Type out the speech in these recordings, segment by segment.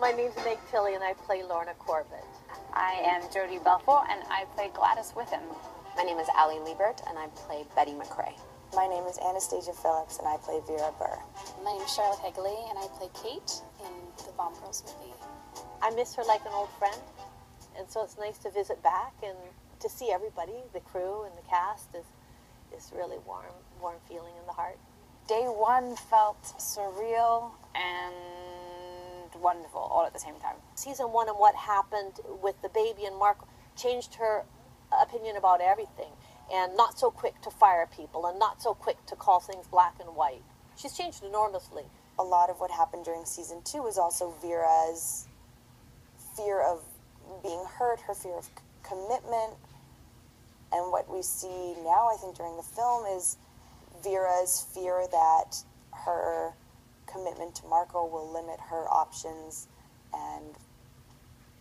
My name's Meg Tilly, and I play Lorna Corbett. I am Jodie Belfort, and I play Gladys Witham. My name is Allie Liebert, and I play Betty McCrae. My name is Anastasia Phillips, and I play Vera Burr. My name is Charlotte Hegley, and I play Kate in the Bomb Girls movie. I miss her like an old friend, and so it's nice to visit back and to see everybody, the crew and the cast is really warm feeling in the heart. Day one felt surreal and wonderful all at the same time. Season 1 and what happened with the baby and Mark changed her opinion about everything, and not so quick to fire people and not so quick to call things black and white. She's changed enormously. A lot of what happened during season 2 was also Vera's fear of being hurt, her fear of commitment, and what we see now, I think, during the film is Vera's fear that her commitment to Marco will limit her options and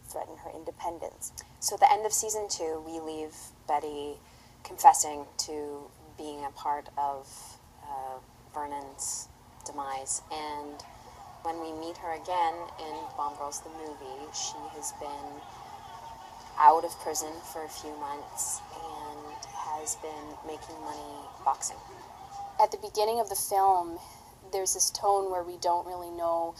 threaten her independence. So at the end of season 2, we leave Betty confessing to being a part of Vernon's demise, and when we meet her again in Bomb Girls the movie, she has been out of prison for a few months and has been making money boxing. At the beginning of the film, there's this tone where we don't really know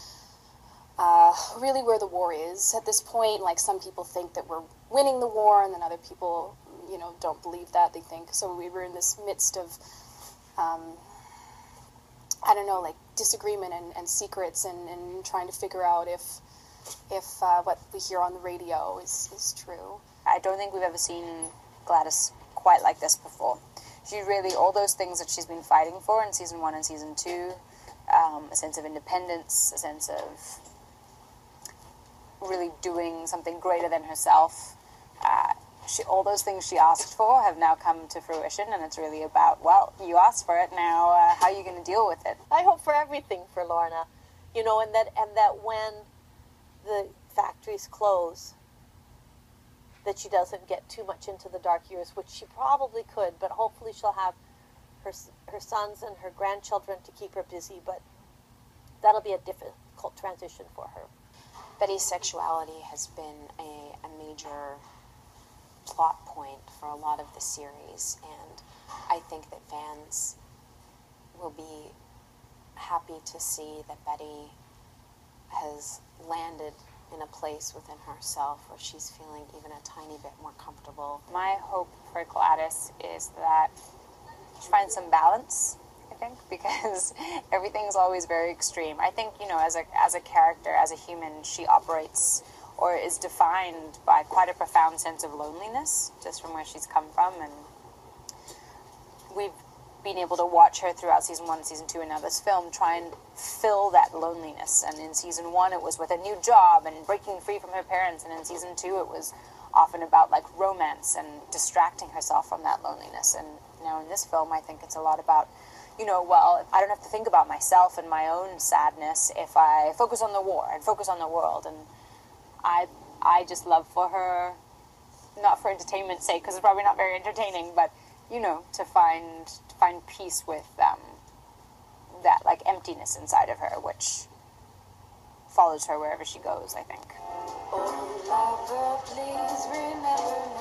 really where the war is. At this point, like, some people think that we're winning the war, and then other people, you know, don't believe that. They think, so we were in this midst of, I don't know, like, disagreement and secrets and trying to figure out if what we hear on the radio is true. I don't think we've ever seen Gladys quite like this before. She really, all those things that she's been fighting for in season 1 and season 2, a sense of independence, a sense of really doing something greater than herself. All those things she asked for have now come to fruition, and it's really about, well, you asked for it, now how are you going to deal with it? I hope for everything for Lorna, you know, and that when the factories close, that she doesn't get too much into the dark years, which she probably could, but hopefully she'll have her sons and her grandchildren to keep her busy, but that'll be a difficult transition for her. Betty's sexuality has been a major plot point for a lot of the series, and I think that fans will be happy to see that Betty has landed in a place within herself where she's feeling even a tiny bit more comfortable. My hope for Gladys is that she finds some balance, I think, because everything's always very extreme. I think, you know, as a character, as a human, she operates or is defined by quite a profound sense of loneliness, just from where she's come from, and we've been able to watch her throughout season 1 and season 2 and now this film try and fill that loneliness. And in season 1 it was with a new job and breaking free from her parents, and in season 2 it was often about like romance and distracting herself from that loneliness. And now in this film I think it's a lot about, you know, well, I don't have to think about myself and my own sadness if I focus on the war and focus on the world. And I just love for her, not for entertainment's sake, because it's probably not very entertaining, but, you know, to find peace with that, like, emptiness inside of her, which follows her wherever she goes, I think. Oh, lover, please remember